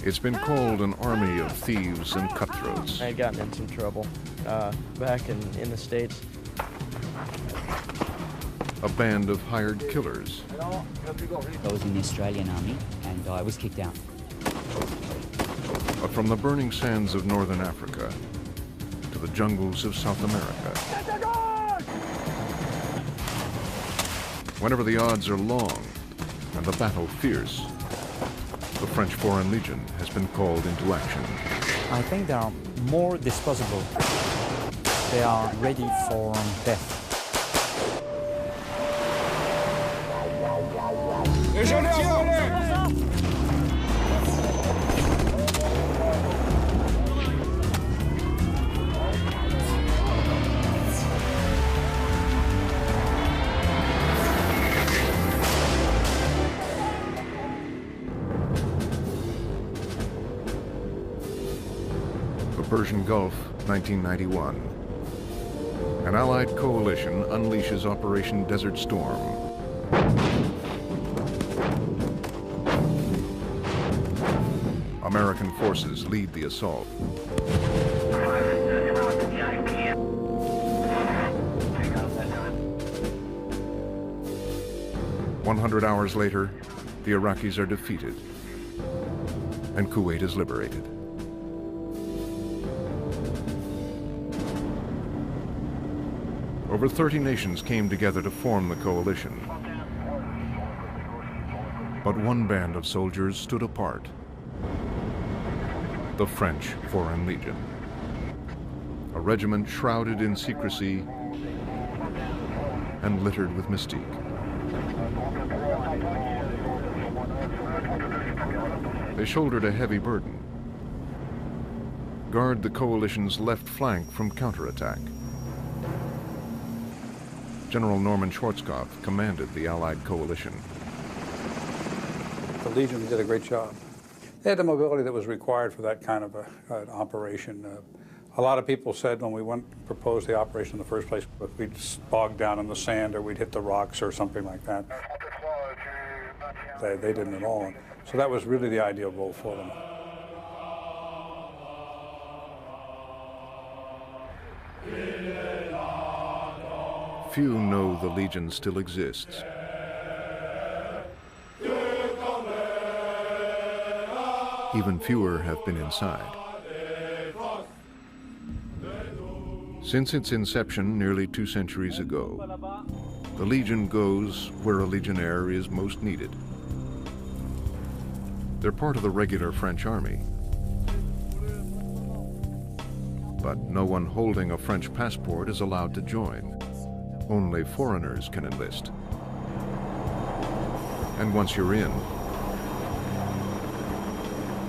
It's been called an army of thieves and cutthroats. I had gotten in some trouble back in the States. A band of hired killers. I was in the Australian Army and I was kicked out. But from the burning sands of northern Africa to the jungles of South America, whenever the odds are long and the battle fierce, the French Foreign Legion has been called into action. I think they are more disposable. They are ready for death. The Persian Gulf, 1991. An Allied coalition unleashes Operation Desert Storm. American forces lead the assault. 100 hours later, the Iraqis are defeated, and Kuwait is liberated. Over 30 nations came together to form the coalition. But one band of soldiers stood apart: the French Foreign Legion. A regiment shrouded in secrecy and littered with mystique. They shouldered a heavy burden: guard the coalition's left flank from counterattack. General Norman Schwarzkopf commanded the Allied coalition. The Legion did a great job. They had the mobility that was required for that kind of an operation. A lot of people said when we proposed the operation in the first place, we'd bogged down in the sand or we'd hit the rocks or something like that. They didn't at all. So that was really the ideal role for them. Few know the Legion still exists. Even fewer have been inside. Since its inception nearly 2 centuries ago, the Legion goes where a legionnaire is most needed. They're part of the regular French army. But no one holding a French passport is allowed to join. Only foreigners can enlist. And once you're in,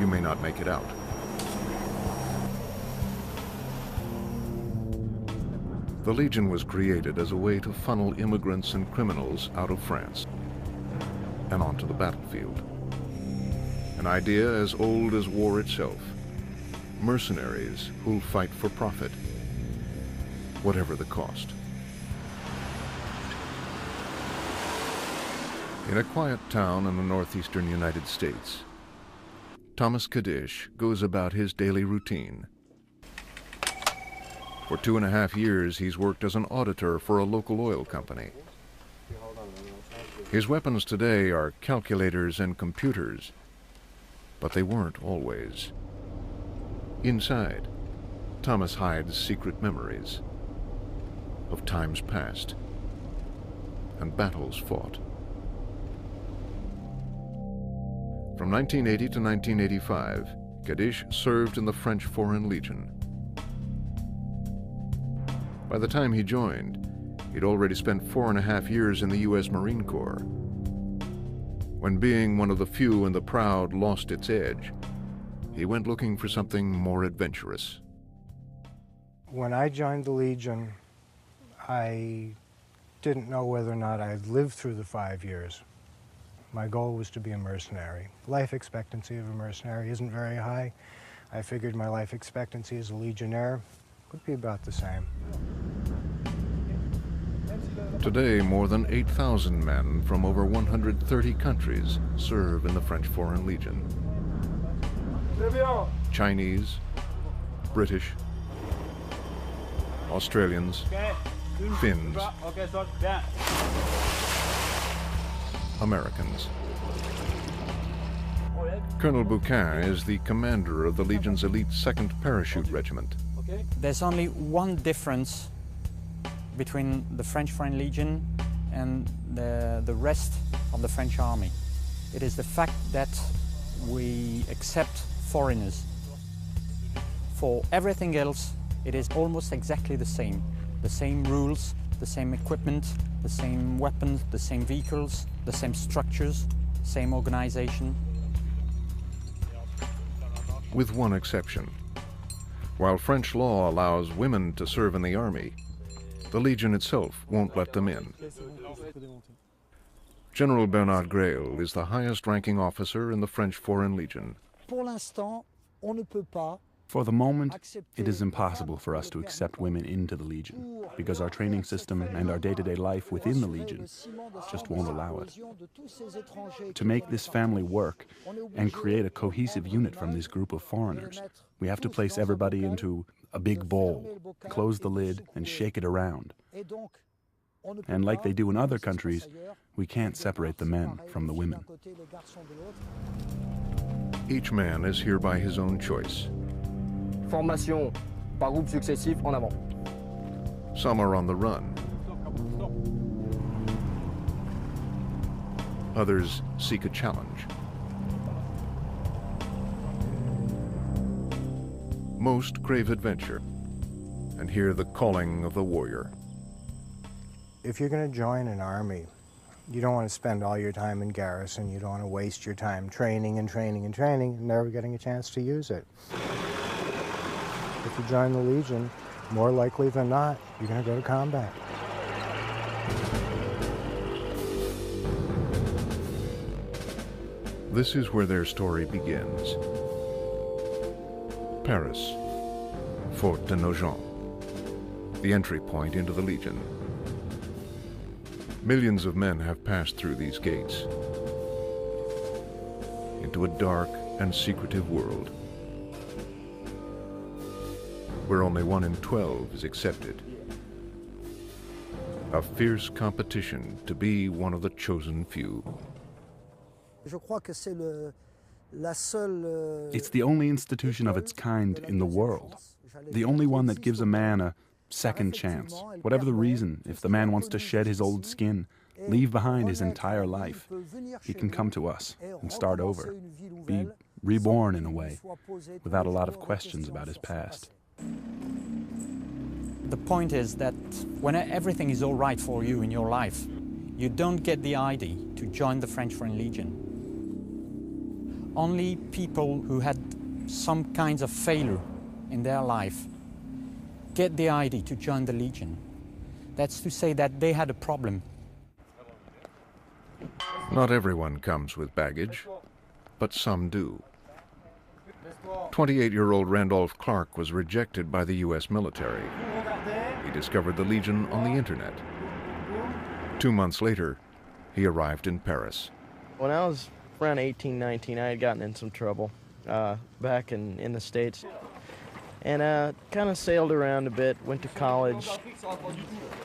you may not make it out. The Legion was created as a way to funnel immigrants and criminals out of France and onto the battlefield. An idea as old as war itself. Mercenaries who'll fight for profit, whatever the cost. In a quiet town in the northeastern United States, Thomas Kadish goes about his daily routine. For 2.5 years, he's worked as an auditor for a local oil company. His weapons today are calculators and computers, but they weren't always. Inside, Thomas hides secret memories of times past and battles fought. From 1980 to 1985, Kadish served in the French Foreign Legion. By the time he joined, he'd already spent 4.5 years in the U.S. Marine Corps. When being one of the few and the proud lost its edge, he went looking for something more adventurous. When I joined the Legion, I didn't know whether or not I'd lived through the 5 years. My goal was to be a mercenary. Life expectancy of a mercenary isn't very high. I figured my life expectancy as a legionnaire would be about the same. Today, more than 8,000 men from over 130 countries serve in the French Foreign Legion. Chinese, British, Australians, Finns, Americans. Colonel Bouquin is the commander of the Legion's elite 2nd Parachute Regiment. There's only one difference between the French Foreign Legion and the rest of the French Army. It is the fact that we accept foreigners. For everything else, it is almost exactly the same. The same rules, the same equipment, the same weapons, the same vehicles, the same structures, same organization. With one exception. While French law allows women to serve in the army, the Legion itself won't let them in. General Bernard Grail is the highest-ranking officer in the French Foreign Legion. For the moment, it is impossible for us to accept women into the Legion, because our training system and our day-to-day life within the Legion just won't allow it. To make this family work and create a cohesive unit from this group of foreigners, we have to place everybody into a big bowl, close the lid, and shake it around. And like they do in other countries, we can't separate the men from the women. Each man is here by his own choice. Formation par groupe successif en avant. Some are on the run. Others seek a challenge. Most crave adventure and hear the calling of the warrior. If you're going to join an army, you don't want to spend all your time in garrison. You don't want to waste your time training and training and training and never getting a chance to use it. If you join the Legion, more likely than not, you're going to go to combat. This is where their story begins. Paris, Fort de Nogent, the entry point into the Legion. Millions of men have passed through these gates into a dark and secretive world where only 1 in 12 is accepted. A fierce competition to be one of the chosen few. It's the only institution of its kind in the world, the only one that gives a man a second chance. Whatever the reason, if the man wants to shed his old skin, leave behind his entire life, he can come to us and start over, be reborn in a way, without a lot of questions about his past. The point is that when everything is all right for you in your life, you don't get the ID to join the French Foreign Legion. Only people who had some kinds of failure in their life get the ID to join the Legion. That's to say that they had a problem. Not everyone comes with baggage, but some do. 28-year-old Randolph Clark was rejected by the U.S. military. He discovered the Legion on the internet. 2 months later, he arrived in Paris. When I was around 18, 19, I had gotten in some trouble back in the States. And kind of sailed around a bit, went to college.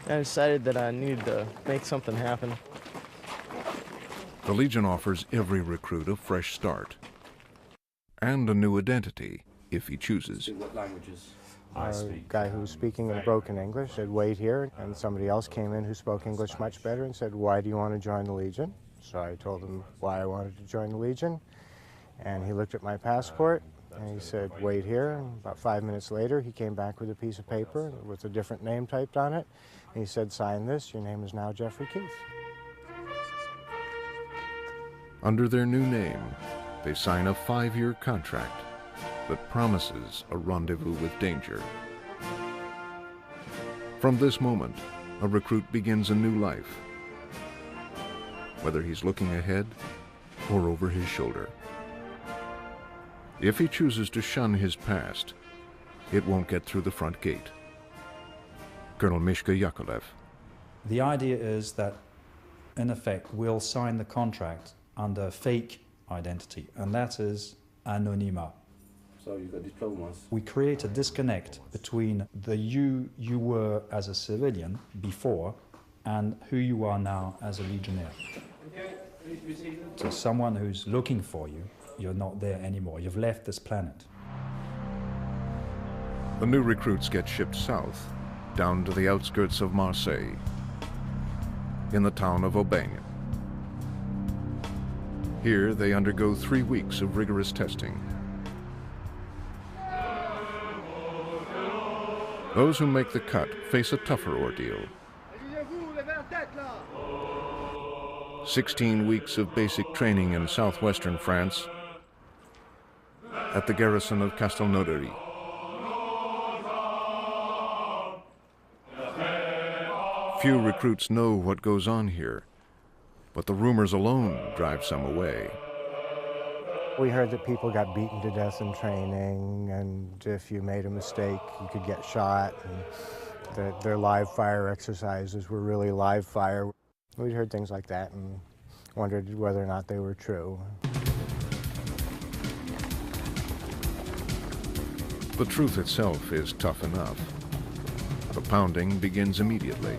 I decided that I needed to make something happen. The Legion offers every recruit a fresh start and a new identity if he chooses. What languages? A guy who was speaking in broken English said, wait here, and somebody else came in who spoke English much better and said, why do you want to join the Legion? So I told him why I wanted to join the Legion, and he looked at my passport, and he said, wait here, and about 5 minutes later, he came back with a piece of paper with a different name typed on it, and he said, sign this, your name is now Jeffrey Keith. Under their new name, they sign a 5-year contract that promises a rendezvous with danger. From this moment, a recruit begins a new life, whether he's looking ahead or over his shoulder. If he chooses to shun his past, it won't get through the front gate. Colonel Mishka Yakolev. The idea is that, in effect, we'll sign the contract under fake identity, and that is anonymat. So you got diplomas. We create a disconnect between the you were as a civilian before and who you are now as a legionnaire. So someone who's looking for you, you're not there anymore. You've left this planet. The new recruits get shipped south, down to the outskirts of Marseille, in the town of Aubagne. Here they undergo 3 weeks of rigorous testing. Those who make the cut face a tougher ordeal. 16 weeks of basic training in southwestern France at the garrison of Castelnaudary. Few recruits know what goes on here, but the rumors alone drive some away. We heard that people got beaten to death in training, and if you made a mistake, you could get shot, and that their live fire exercises were really live fire. We'd heard things like that and wondered whether or not they were true. The truth itself is tough enough. The pounding begins immediately.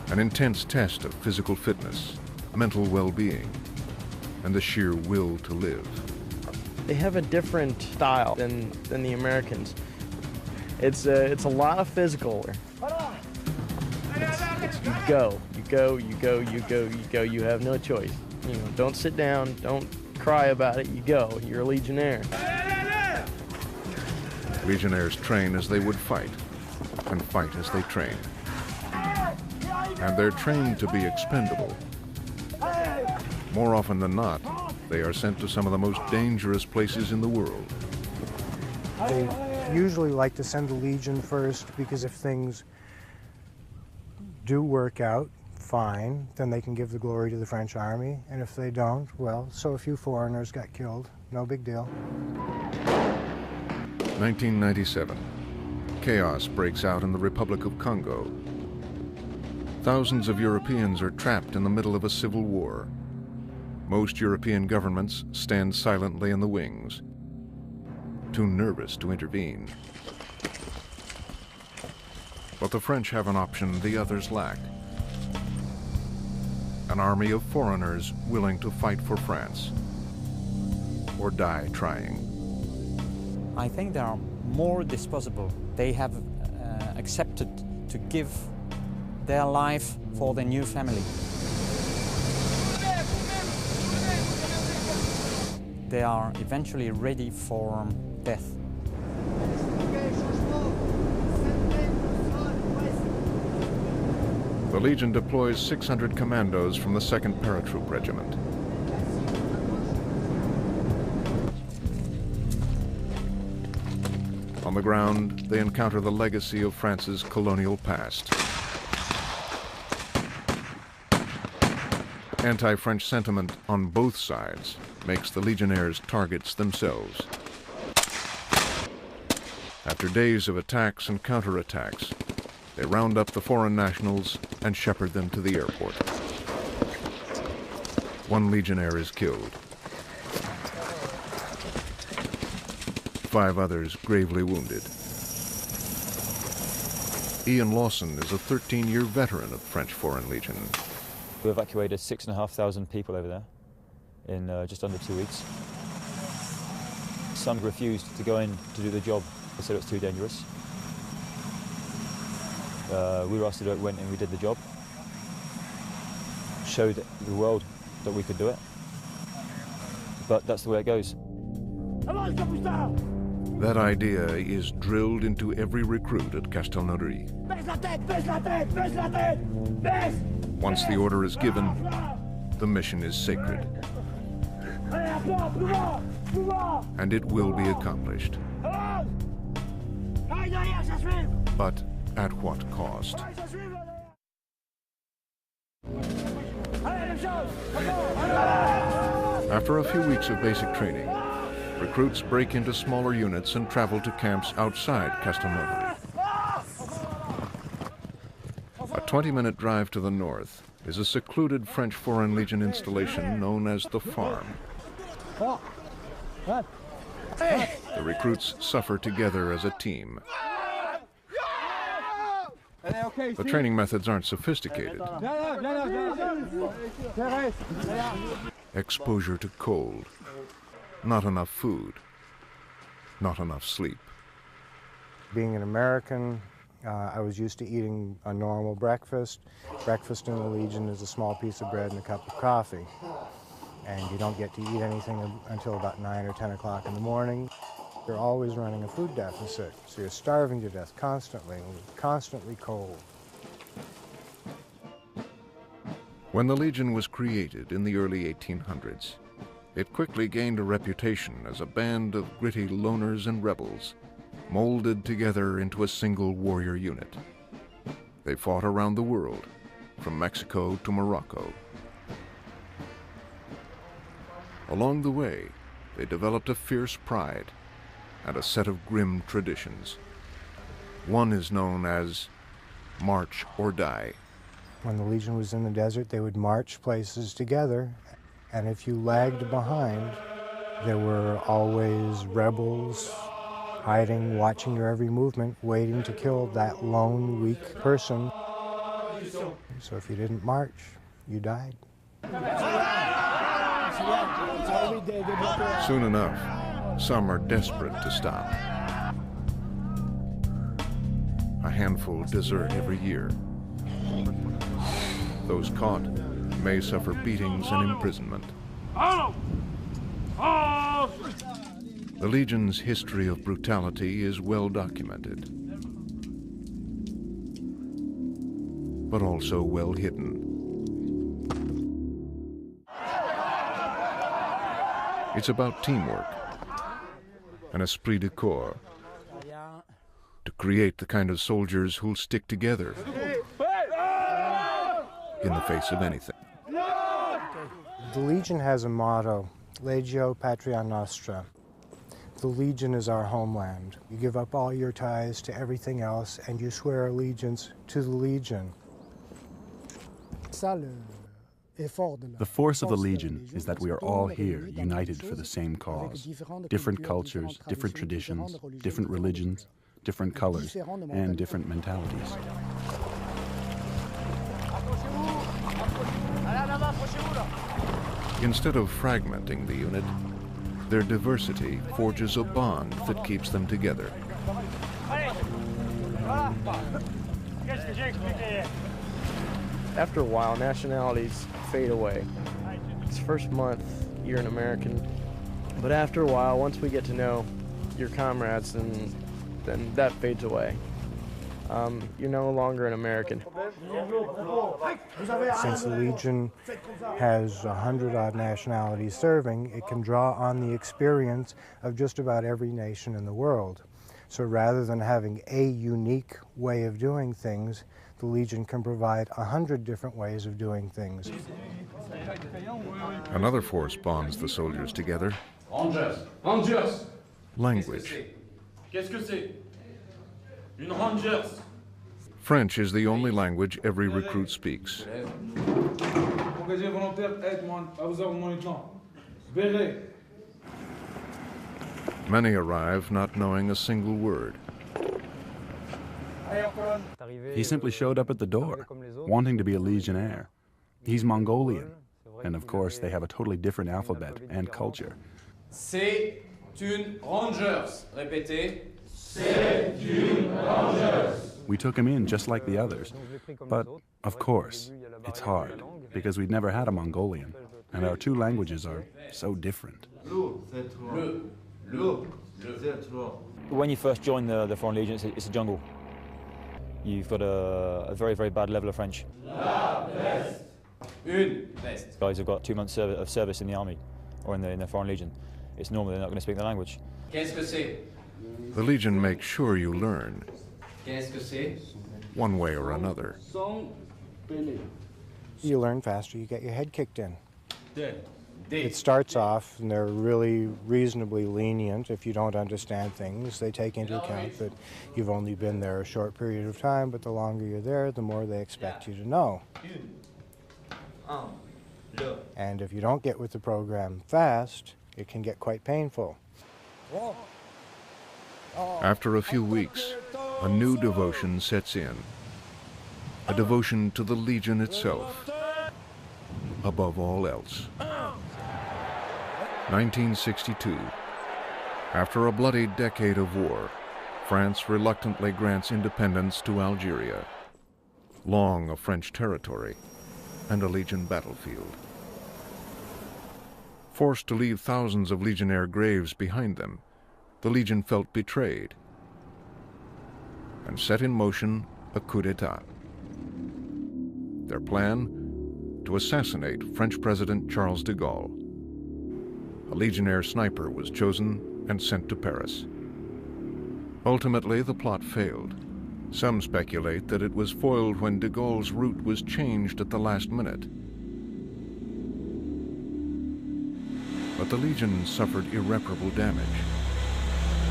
An intense test of physical fitness, mental well-being, and the sheer will to live. They have a different style than the Americans. It's a lot of physical. It's you go, you go, you go, you go, you go. You have no choice. You know, don't sit down, don't cry about it. You go. You're a legionnaire. Legionnaires train as they would fight, and fight as they train. And they're trained to be expendable. More often than not, they are sent to some of the most dangerous places in the world. They usually like to send the Legion first because if things do work out fine, then they can give the glory to the French army. And if they don't, well, so a few foreigners got killed. No big deal. 1997. Chaos breaks out in the Republic of Congo. Thousands of Europeans are trapped in the middle of a civil war. Most European governments stand silently in the wings, too nervous to intervene. But the French have an option the others lack. An army of foreigners willing to fight for France, or die trying. I think they are more disposable. They have accepted to give their life for their new family. They are eventually ready for death. The Legion deploys 600 commandos from the 2nd Paratroop Regiment. On the ground, they encounter the legacy of France's colonial past. Anti-French sentiment on both sides makes the Legionnaires targets themselves. After days of attacks and counterattacks, they round up the foreign nationals and shepherd them to the airport. One Legionnaire is killed. 5 others gravely wounded. Ian Lawson is a 13-year veteran of French Foreign Legion. We evacuated 6,500 people over there in just under 2 weeks. Some refused to go in to do the job. They said it was too dangerous. We were asked to do it, went and we did the job. Showed the world that we could do it. But that's the way it goes. That idea is drilled into every recruit at Castelnaudary. Once the order is given, the mission is sacred. And it will be accomplished. But at what cost? After a few weeks of basic training, recruits break into smaller units and travel to camps outside Castelnaudary. A 20-minute drive to the north is a secluded French Foreign Legion installation known as the Farm. The recruits suffer together as a team. The training methods aren't sophisticated. Exposure to cold, not enough food, not enough sleep. Being an American, I was used to eating a normal breakfast. Breakfast in the Legion is a small piece of bread and a cup of coffee. And you don't get to eat anything until about 9 or 10 o'clock in the morning. You're always running a food deficit, so you're starving to death constantly, constantly cold. When the Legion was created in the early 1800s, it quickly gained a reputation as a band of gritty loners and rebels, molded together into a single warrior unit. They fought around the world, from Mexico to Morocco. Along the way, they developed a fierce pride and a set of grim traditions. One is known as March or Die. When the Legion was in the desert, they would march places together, and if you lagged behind, there were always rebels hiding, watching your every movement, waiting to kill that lone, weak person. So if you didn't march, you died. Soon enough, some are desperate to stop. A handful desert every year. Those caught may suffer beatings and imprisonment. The Legion's history of brutality is well documented, but also well hidden. It's about teamwork, an esprit de corps, to create the kind of soldiers who'll stick together in the face of anything. The Legion has a motto, Legio Patria Nostra. The Legion is our homeland. You give up all your ties to everything else and you swear allegiance to the Legion. The force of the Legion is that we are all here, united for the same cause. Different cultures, different traditions, different religions, different colors, and different mentalities. Instead of fragmenting the unit, their diversity forges a bond that keeps them together. After a while, nationalities fade away. It's first month, you're an American. But after a while, once we get to know your comrades, then that fades away. You're no longer an American. Since the Legion has 100-odd nationalities serving, it can draw on the experience of just about every nation in the world. So rather than having a unique way of doing things, the Legion can provide 100 different ways of doing things. Another force bonds the soldiers together. Rangers. Language. Qu'est-ce que c'est? Une Rangers. French is the only language every recruit speaks. Engagé volontaire, aide-moi à vous avoir mon lieutenant. Verrez. Many arrive not knowing a single word. He simply showed up at the door, wanting to be a Legionnaire. He's Mongolian, and of course they have a totally different alphabet and culture. C'est une Rangers. Répétez. C'est une Rangers. We took him in just like the others, but of course, it's hard, because we've never had a Mongolian, and our two languages are so different. When you first join the Foreign Legion, it's a jungle. You've got a very, very bad level of French. Guys have got 2 months of service in the army or in the Foreign Legion. It's normal they're not going to speak the language. Qu'est-ce que c'est? The Legion makes sure you learn, Qu'est-ce que c'est? one way or another. You learn faster, you get your head kicked in. It starts off, and they're really reasonably lenient if you don't understand things. They take into account that you've only been there a short period of time, but the longer you're there, the more they expect you to know. And if you don't get with the program fast, it can get quite painful. After a few weeks, a new devotion sets in. A devotion to the Legion itself, above all else. 1962. After a bloody decade of war, France reluctantly grants independence to Algeria, long a French territory and a Legion battlefield. Forced to leave thousands of Legionnaire graves behind them, the Legion felt betrayed and set in motion a coup d'etat. Their plan? To assassinate French President Charles de Gaulle. A Legionnaire sniper was chosen and sent to Paris. Ultimately, the plot failed. Some speculate that it was foiled when de Gaulle's route was changed at the last minute. But the Legion suffered irreparable damage.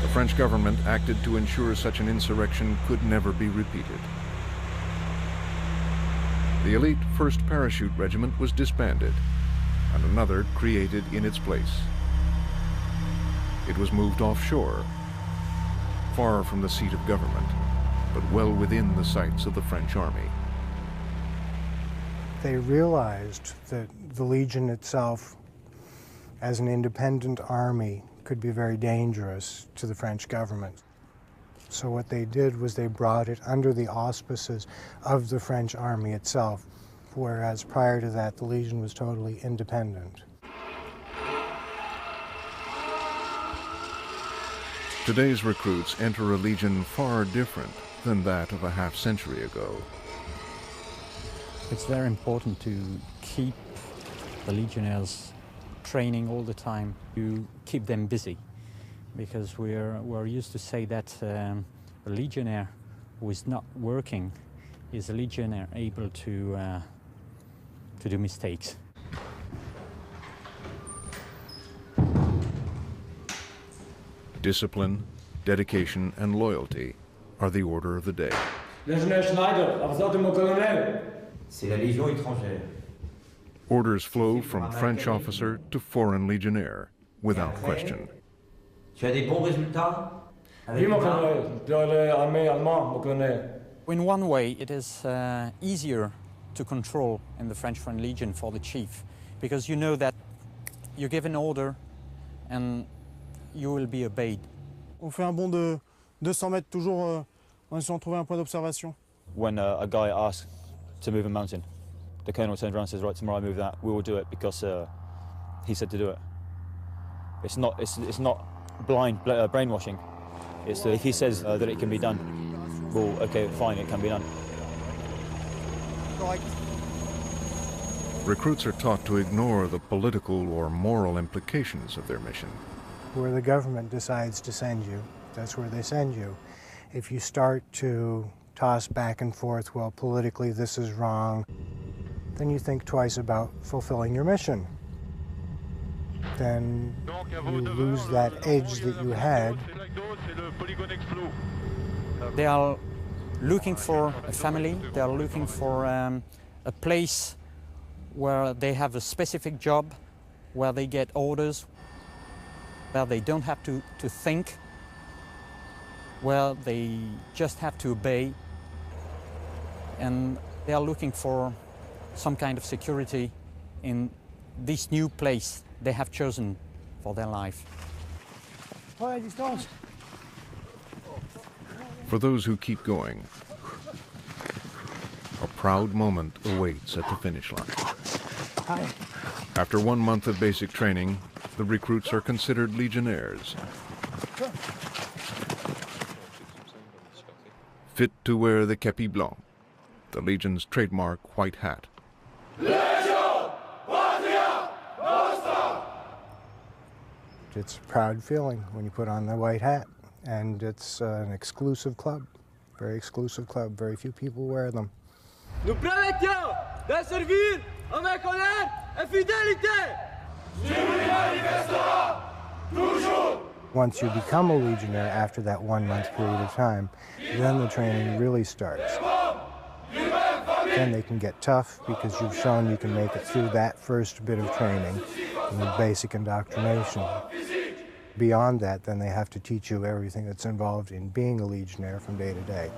The French government acted to ensure such an insurrection could never be repeated. The elite 1st Parachute Regiment was disbanded, and another created in its place. It was moved offshore, far from the seat of government, but well within the sights of the French army. They realized that the Legion itself, as an independent army, could be very dangerous to the French government. So what they did was they brought it under the auspices of the French army itself, whereas prior to that, the Legion was totally independent. Today's recruits enter a Legion far different than that of a half-century ago. It's very important to keep the Legionnaires training all the time, to keep them busy, because we're used to say that a Legionnaire who is not working is a Legionnaire able to do mistakes. Discipline, dedication, and loyalty are the order of the day. L'ingénieur Schneider, à votre mon colonel. C'est la Légion étrangère. Orders flow from French officer to foreign Legionnaire, without question. Tu as des bons résultats? Oui, mon colonel. Dans l'armée allemande, mon colonel. In one way, it is easier to control in the French Foreign Legion for the chief, because you know that you give an order and you will be obeyed. On fait un bond de 200 mètres toujours en essayant de trouver un point d'observation. When a guy asks to move a mountain, the colonel turns around and says, right, tomorrow I move that, we will do it because he said to do it. It's not blind brainwashing. It's if he says that it can be done, well, okay, fine, it can be done. Recruits are taught to ignore the political or moral implications of their mission. Where the government decides to send you, that's where they send you. If you start to toss back and forth, well, politically this is wrong, then you think twice about fulfilling your mission. Then you lose that edge that you had. They are looking for a family, they are looking for a place where they have a specific job, where they get orders, where they don't have to think, where they just have to obey, and they are looking for some kind of security in this new place they have chosen for their life. For those who keep going, a proud moment awaits at the finish line. After 1 month of basic training, the recruits are considered Legionnaires, fit to wear the képi blanc, the Legion's trademark white hat. It's a proud feeling when you put on the white hat, and it's an exclusive club, very exclusive club. Very few people wear them. Nous promettons de servir à mes collègues et fidélité. Once you become a Legionnaire after that 1 month period of time, then the training really starts. Then they can get tough because you've shown you can make it through that first bit of training and the basic indoctrination. Beyond that, then they have to teach you everything that's involved in being a Legionnaire from day to day.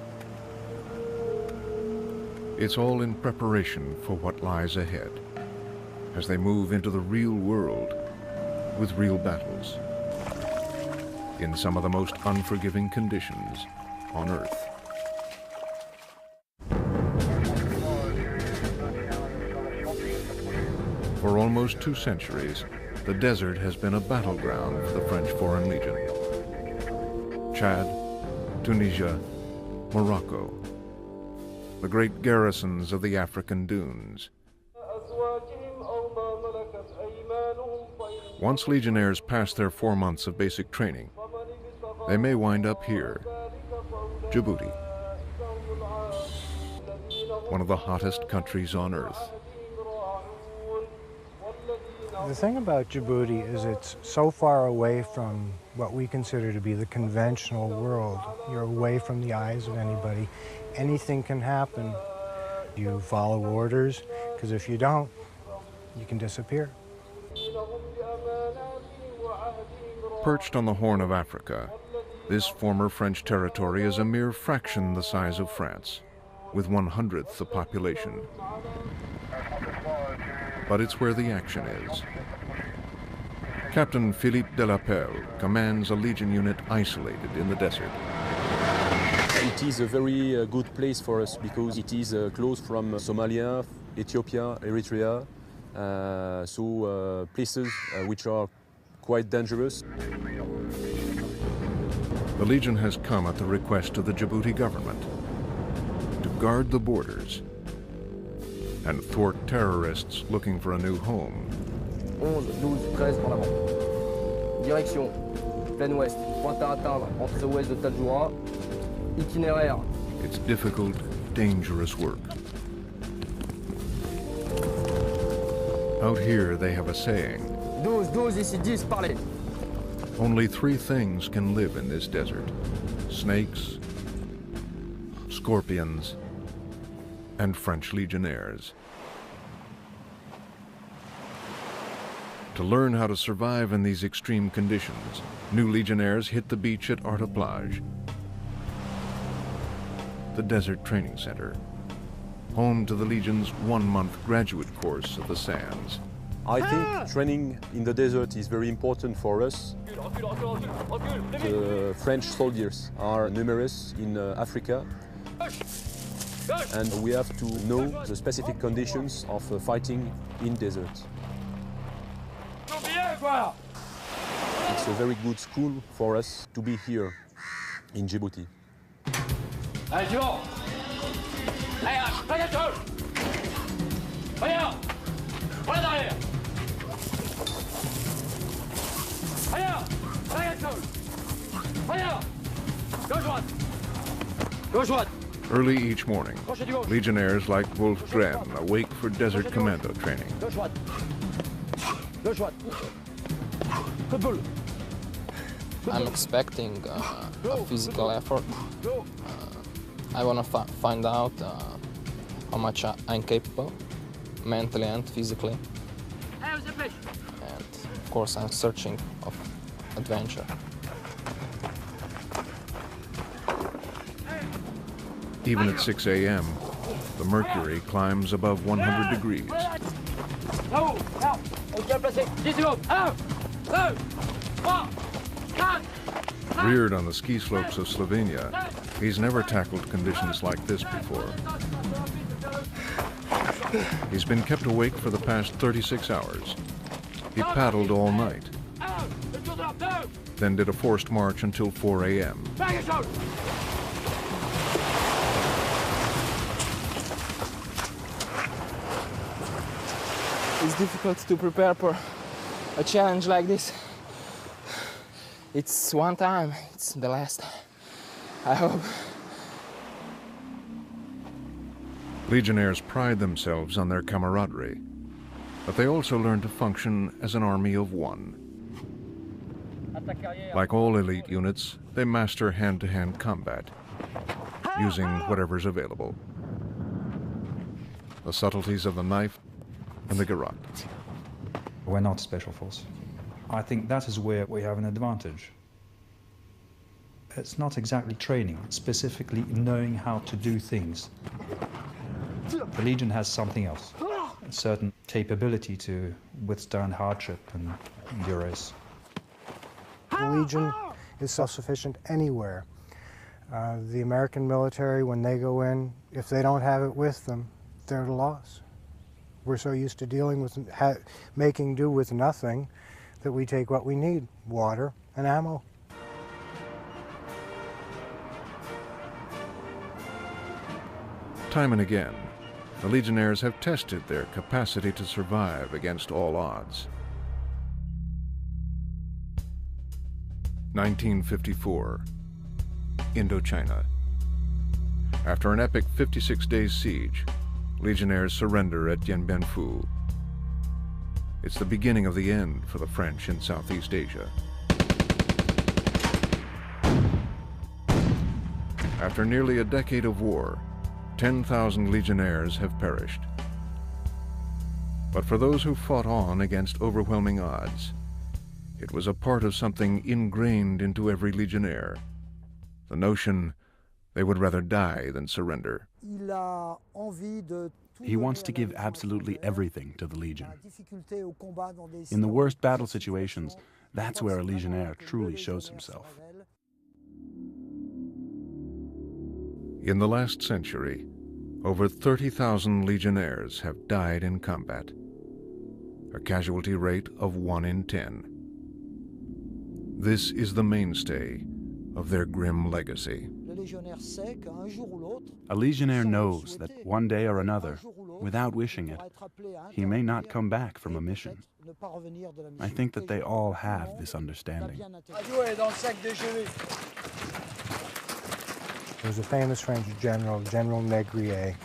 It's all in preparation for what lies ahead as they move into the real world with real battles in some of the most unforgiving conditions on Earth. For almost 2 centuries, the desert has been a battleground for the French Foreign Legion. Chad, Tunisia, Morocco, the great garrisons of the African dunes. Once Legionnaires pass their 4 months of basic training, they may wind up here, Djibouti, one of the hottest countries on Earth. The thing about Djibouti is it's so far away from what we consider to be the conventional world. You're away from the eyes of anybody. Anything can happen. You follow orders, because if you don't, you can disappear. Perched on the Horn of Africa, this former French territory is a mere fraction the size of France, with 1/100th the population. But it's where the action is. Captain Philippe Delapelle commands a Legion unit isolated in the desert. It is a very good place for us because it is close from Somalia, Ethiopia, Eritrea, so places which are quite dangerous. The Legion has come at the request of the Djibouti government to guard the borders and thwart terrorists looking for a new home. 11, 12, 13 en avant. Direction, plein ouest, pointe à atteindre, entrée ouest de Tadjoura. Itinéraire. It's difficult, dangerous work. Out here they have a saying. 12, 12, ici 10, parlez. Only 3 things can live in this desert: snakes, scorpions, and French Legionnaires. To learn how to survive in these extreme conditions, new Legionnaires hit the beach at Arta Plage, the desert training center, home to the Legion's 1-month graduate course of the sands. I think training in the desert is very important for us. The French soldiers are numerous in Africa, and we have to know the specific conditions of fighting in desert. It's a very good school for us to be here in Djibouti. Allez, suivant. Allez, bagatelle. Regarde. Voilà derrière. Regarde. Bagatelle. Regarde. Gauche droite. Gauche droite. Early each morning, Legionnaires like Wolf Gren awake for desert commando training. Gauche droite. Gauche droite. Coup de boule. I'm expecting a physical effort. I want to find out how much I'm capable, mentally and physically. And of course I'm searching of adventure. Even at 6 a.m., the mercury climbs above 100 degrees. Reared on the ski slopes of Slovenia, he's never tackled conditions like this before. He's been kept awake for the past 36 hours. He paddled all night, then did a forced march until 4 a.m. It's difficult to prepare for a challenge like this. It's one time, it's the last, I hope. Legionnaires pride themselves on their camaraderie, but they also learn to function as an army of one. Like all elite units, they master hand-to-hand combat, using whatever's available. The subtleties of the knife and the garrote. We're not special force. I think that is where we have an advantage. It's not exactly training, specifically knowing how to do things. The Legion has something else, a certain capability to withstand hardship and duress. The Legion is self-sufficient anywhere. The American military, when they go in, if they don't have it with them, they're at a loss. We're so used to dealing with, making do with nothing, that we take what we need, water and ammo. Time and again, the Legionnaires have tested their capacity to survive against all odds. 1954, Indochina. After an epic 56-day siege, Legionnaires surrender at Dien Bien Phu. It's the beginning of the end for the French in Southeast Asia. After nearly a decade of war, 10,000 Legionnaires have perished. But for those who fought on against overwhelming odds, it was a part of something ingrained into every Legionnaire, the notion they would rather die than surrender. He wants to give absolutely everything to the Legion. In the worst battle situations, that's where a Legionnaire truly shows himself. In the last century, over 30,000 Legionnaires have died in combat, a casualty rate of 1 in 10. This is the mainstay of their grim legacy. A Legionnaire knows that one day or another, without wishing it, he may not come back from a mission. I think that they all have this understanding. There's a famous French general, General Négrier,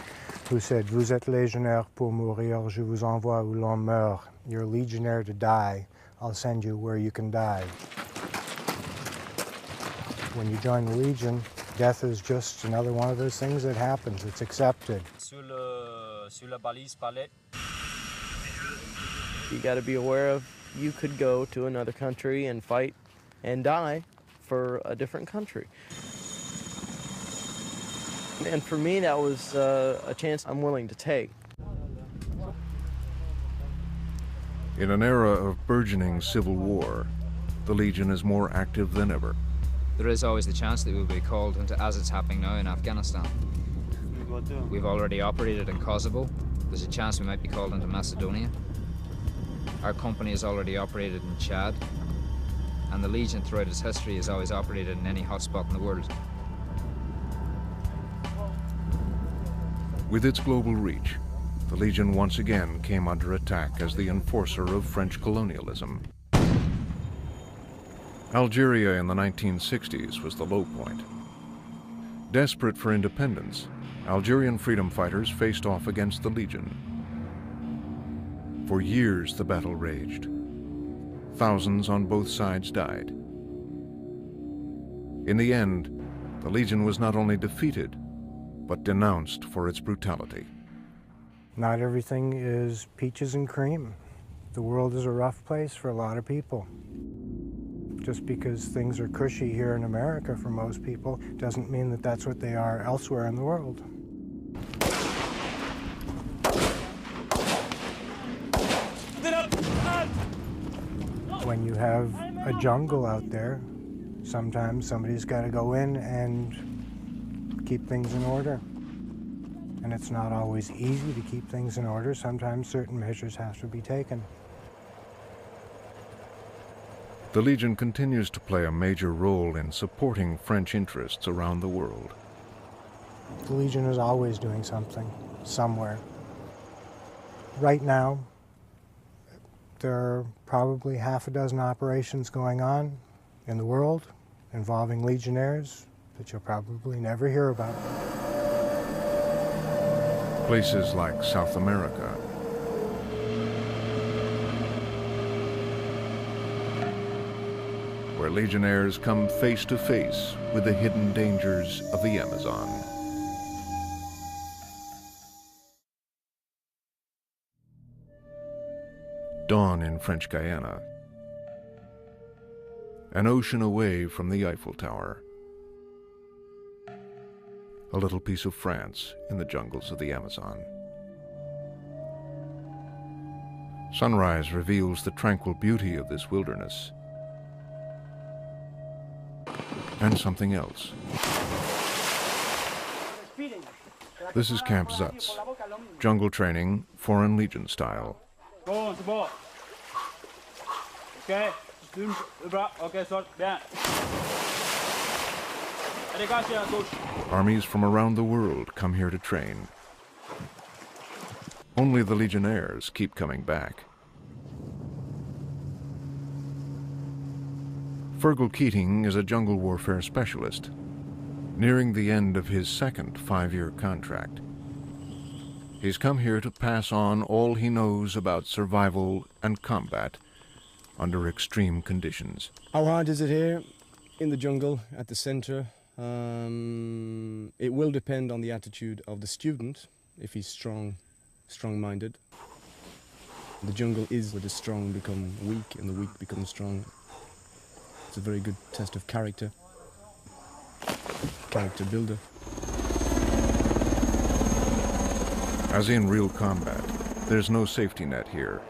who said, "Vous êtes légionnaire pour mourir, je vous envoie où l'on meurt." You're a legionnaire to die, I'll send you where you can die. When you join the Legion, death is just another one of those things that happens. It's accepted. You got to be aware of you could go to another country and fight and die for a different country. And for me, that was a chance I'm willing to take. In an era of burgeoning civil war, the Legion is more active than ever. There is always the chance that we'll be called into, as it's happening now in Afghanistan. We've already operated in Kosovo. There's a chance we might be called into Macedonia. Our company has already operated in Chad. And the Legion, throughout its history, has always operated in any hotspot in the world. With its global reach, the Legion once again came under attack as the enforcer of French colonialism. Algeria in the 1960s was the low point. Desperate for independence, Algerian freedom fighters faced off against the Legion. For years the battle raged. Thousands on both sides died. In the end, the Legion was not only defeated, but denounced for its brutality. Not everything is peaches and cream. The world is a rough place for a lot of people. Just because things are cushy here in America for most people doesn't mean that that's what they are elsewhere in the world. When you have a jungle out there, sometimes somebody's got to go in and keep things in order. And it's not always easy to keep things in order. Sometimes certain measures have to be taken. The Legion continues to play a major role in supporting French interests around the world. The Legion is always doing something, somewhere. Right now, there are probably half a dozen operations going on in the world involving Legionnaires that you'll probably never hear about. Places like South America, where Legionnaires come face to face with the hidden dangers of the Amazon. Dawn in French Guiana. an ocean away from the Eiffel Tower. A little piece of France in the jungles of the Amazon. Sunrise reveals the tranquil beauty of this wilderness. And something else. This is Camp Zutz, jungle training, Foreign Legion style. Armies from around the world come here to train. Only the Legionnaires keep coming back. Fergal Keating is a jungle warfare specialist, nearing the end of his second 5-year contract. He's come here to pass on all he knows about survival and combat under extreme conditions. How hard is it here in the jungle at the center? It will depend on the attitude of the student, if he's strong-minded. The jungle is where the strong become weak and the weak become strong. It's a very good test of character builder. As in real combat, there's no safety net here.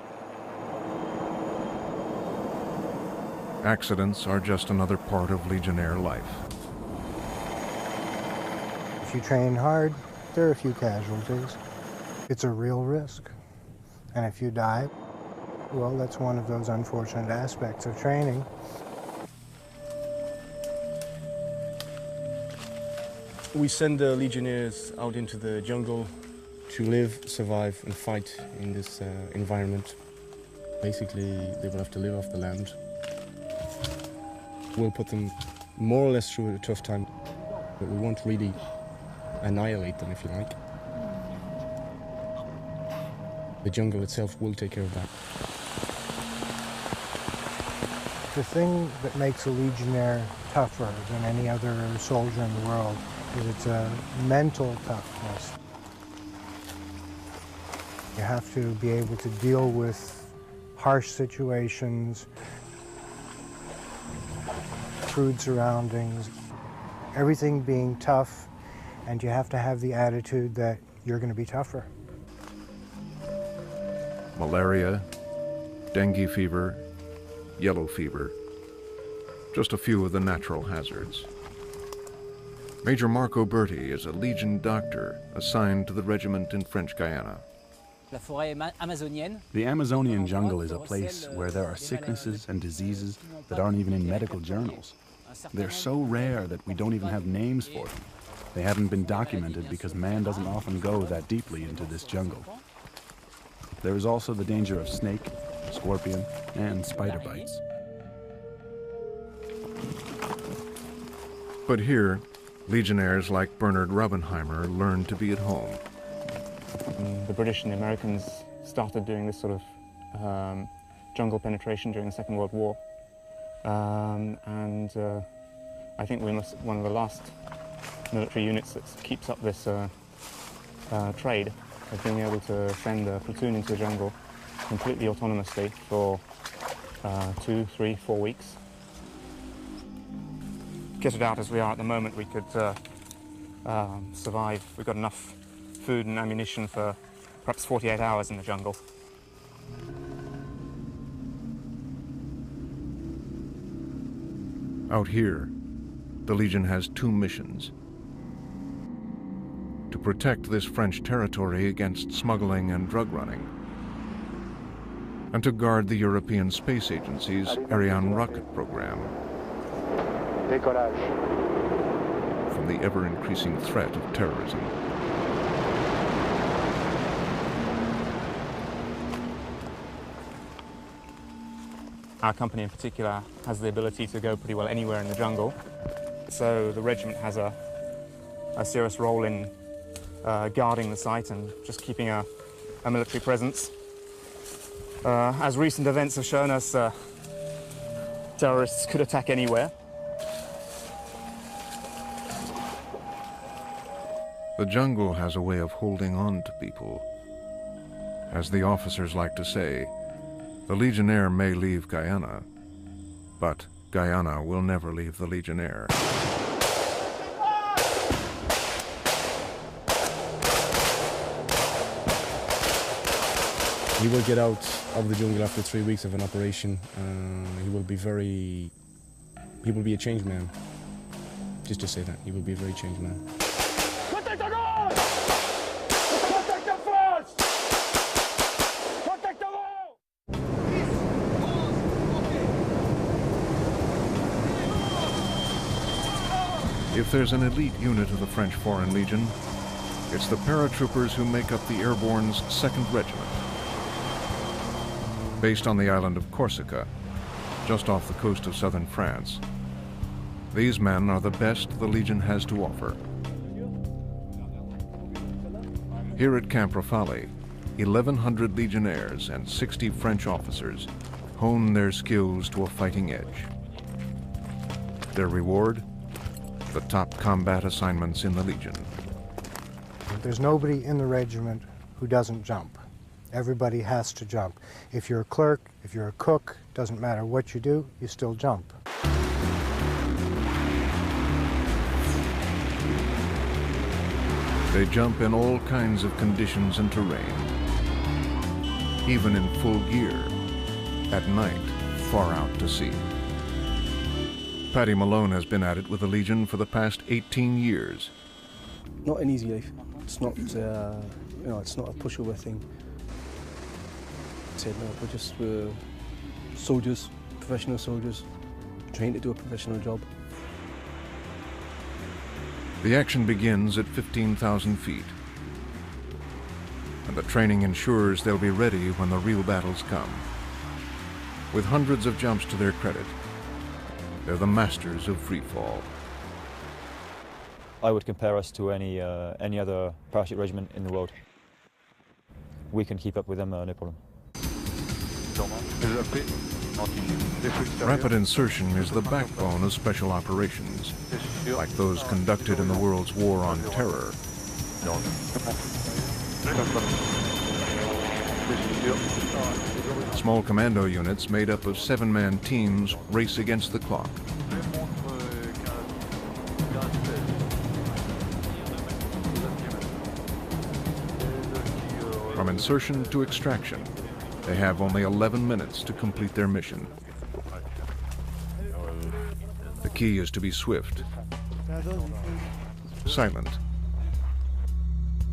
Accidents are just another part of Legionnaire life. If you train hard, there are a few casualties. It's a real risk. And if you die, well, that's one of those unfortunate aspects of training. We send the Legionnaires out into the jungle to live, survive, and fight in this environment. Basically, they will have to live off the land. We'll put them more or less through a tough time, but we won't really annihilate them, if you like. The jungle itself will take care of that. The thing that makes a Legionnaire tougher than any other soldier in the world is it's a mental toughness. You have to be able to deal with harsh situations, crude surroundings, everything being tough, and you have to have the attitude that you're going to be tougher. Malaria, dengue fever, yellow fever, just a few of the natural hazards. Major Marco Berti is a Legion doctor assigned to the regiment in French Guiana. The Amazonian jungle is a place where there are sicknesses and diseases that aren't even in medical journals. They're so rare that we don't even have names for them. They haven't been documented because man doesn't often go that deeply into this jungle. There is also the danger of snake, scorpion, and spider bites. But here, Legionnaires like Bernard Raubenheimer learn to be at home. The British and the Americans started doing this sort of jungle penetration during the Second World War. I think we're one of the last military units that keeps up this trade of being able to send a platoon into the jungle completely autonomously for 2, 3, 4 weeks. Kitted out as we are at the moment, we could survive. We've got enough food and ammunition for perhaps 48 hours in the jungle. Out here, the Legion has 2 missions. To protect this French territory against smuggling and drug running, and to guard the European Space Agency's Ariane rocket program from the ever-increasing threat of terrorism. Our company in particular has the ability to go pretty well anywhere in the jungle, so the regiment has a serious role in guarding the site and just keeping a military presence. As recent events have shown us, terrorists could attack anywhere. The jungle has a way of holding on to people. As the officers like to say, the Legionnaire may leave Guyana, but Guyana will never leave the Legionnaire. He will get out of the jungle after 3 weeks of an operation. He will be a changed man. Just to say that, he will be a very changed man. Protect the guard! Protect the first! Protect the wall! If there's an elite unit of the French Foreign Legion, it's the paratroopers who make up the Airborne's 2nd Regiment. Based on the island of Corsica, just off the coast of southern France, these men are the best the Legion has to offer. Here at Camp Rafale, 1,100 Legionnaires and 60 French officers hone their skills to a fighting edge. Their reward? The top combat assignments in the Legion. There's nobody in the regiment who doesn't jump. Everybody has to jump. If you're a clerk, if you're a cook, doesn't matter what you do, you still jump. They jump in all kinds of conditions and terrain, even in full gear, at night, far out to sea. Paddy Malone has been at it with the Legion for the past 18 years. Not an easy life. It's not, it's not a pushover thing. Said no, we're soldiers, professional soldiers, trained to do a professional job. The action begins at 15,000 feet, and the training ensures they'll be ready when the real battles come. With hundreds of jumps to their credit, they're the masters of free fall. I would compare us to any other parachute regiment in the world. We can keep up with them, no problem. Rapid insertion is the backbone of special operations, like those conducted in the world's war on terror. Small commando units made up of 7-man teams race against the clock. From insertion to extraction, they have only 11 minutes to complete their mission. The key is to be swift, silent,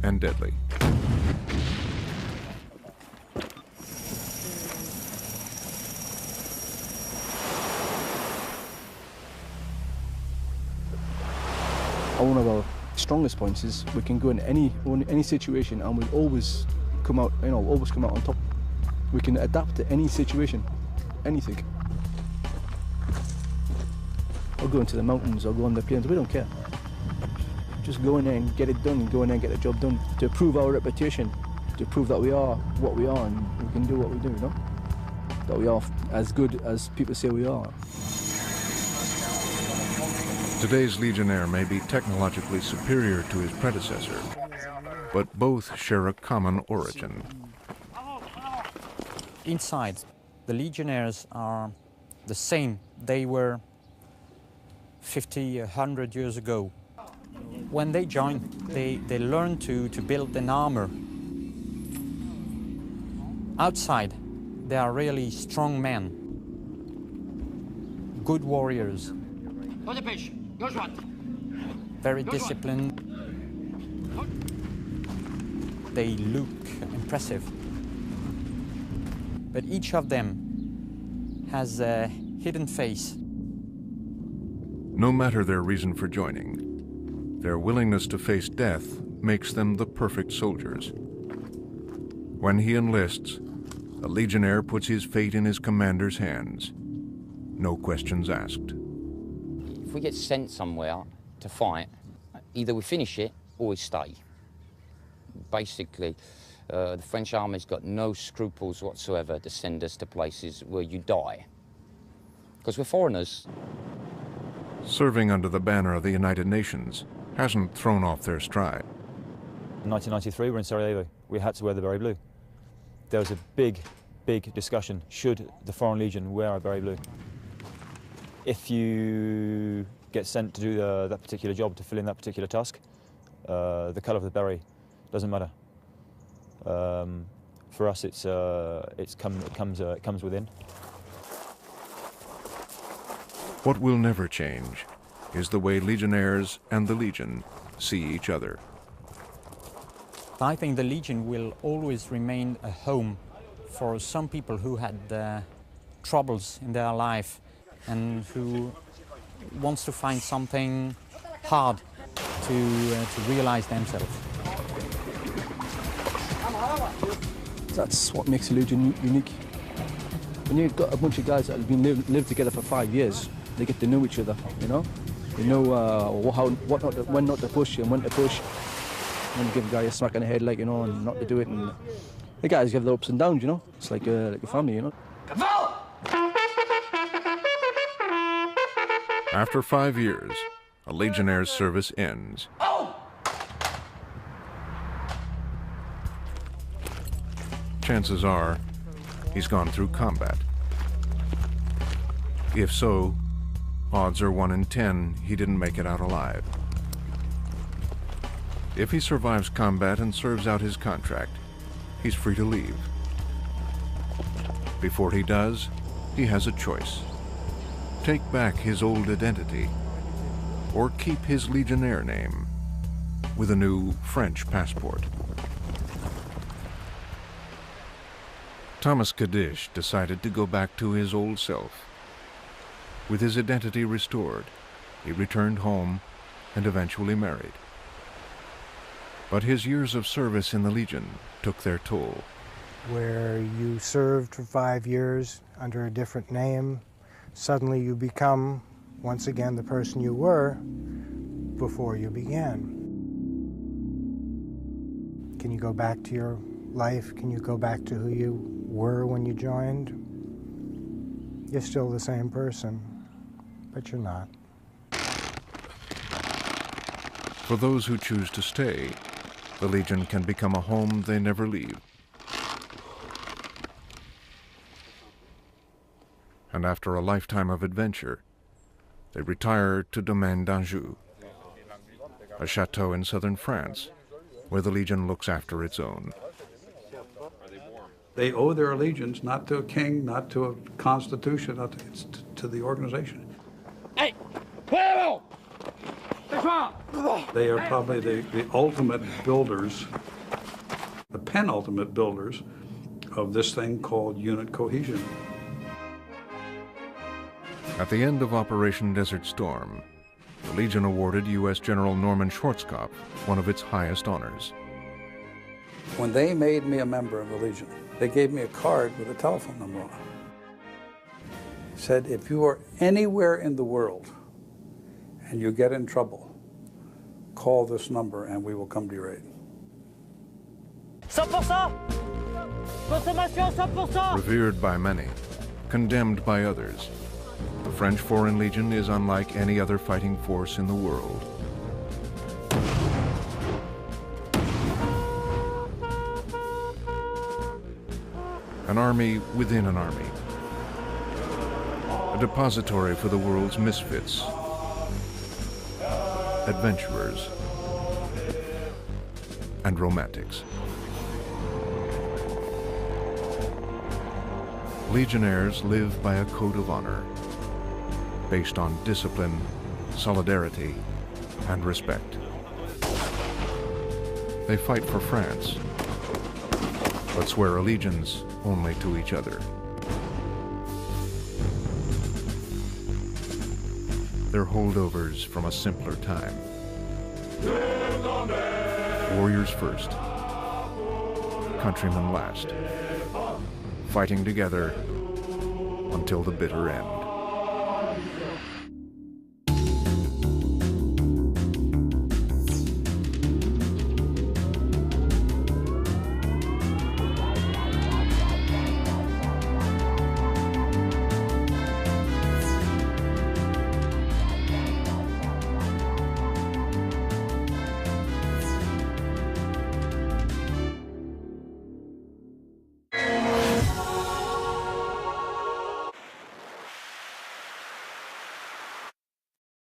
and deadly. One of our strongest points is we can go in any situation and we always come out, always come out on top. We can adapt to any situation, anything. Or go into the mountains or go on the plains, we don't care. Just go in there and get it done, go in there and get the job done to prove our reputation, to prove that we are what we are and we can do what we do, That we are as good as people say we are. Today's Legionnaire may be technologically superior to his predecessor, but both share a common origin. Inside, the Legionnaires are the same they were 50, 100 years ago. When they joined, they learned to build an armor. Outside, they are really strong men, good warriors, very disciplined. They look impressive. But each of them has a hidden face. No matter their reason for joining, their willingness to face death makes them the perfect soldiers. When he enlists, a Legionnaire puts his fate in his commander's hands. No questions asked. If we get sent somewhere to fight, either we finish it or we stay. Basically, the French army's got no scruples whatsoever to send us to places where you die. Because we're foreigners. Serving under the banner of the United Nations hasn't thrown off their stride. In 1993, we're in Sarajevo. We had to wear the Berry Blue. There was a big, big discussion, should the Foreign Legion wear a Berry Blue? If you get sent to do that particular job, to fill in that particular task, the colour of the beret doesn't matter. For us, it comes within. What will never change is the way Legionnaires and the Legion see each other. I think the Legion will always remain a home for some people who had troubles in their life and who wants to find something hard to realize themselves. That's what makes the Legion unique. When you've got a bunch of guys that have been lived together for 5 years, they get to know each other, you know? They know when not to push and when to push. When to give a guy a smack on the head, like, you know, and not to do it. And the guys have their ups and downs, you know? It's like a family, you know? After 5 years, a Legionnaire's service ends. Chances are, he's gone through combat. If so, odds are 1 in 10 he didn't make it out alive. If he survives combat and serves out his contract, he's free to leave. Before he does, he has a choice. Take back his old identity, or keep his Legionnaire name with a new French passport. Thomas Kadish decided to go back to his old self. With his identity restored, he returned home and eventually married. But his years of service in the Legion took their toll. Where you served for 5 years under a different name, suddenly you become, once again, the person you were before you began. Can you go back to your life? Can you go back to who you were when you joined? You're still the same person, but you're not. For those who choose to stay, the Legion can become a home they never leave. And after a lifetime of adventure, they retire to Domaine d'Anjou, a chateau in southern France, where the Legion looks after its own. They owe their allegiance not to a king, not to a constitution, it's to the organization. Hey! They are probably the ultimate builders, the penultimate builders of this thing called unit cohesion. At the end of Operation Desert Storm, the Legion awarded U.S. General Norman Schwarzkopf one of its highest honors. When they made me a member of the Legion, they gave me a card with a telephone number on it. Said, if you are anywhere in the world and you get in trouble, call this number and we will come to your aid. 100%! Consommation 100%! Revered by many, condemned by others, the French Foreign Legion is unlike any other fighting force in the world. An army within an army. A depository for the world's misfits, adventurers, and romantics. Legionnaires live by a code of honor based on discipline, solidarity, and respect. They fight for France, but swear allegiance only to each other. They're holdovers from a simpler time. Warriors first, countrymen last, fighting together until the bitter end.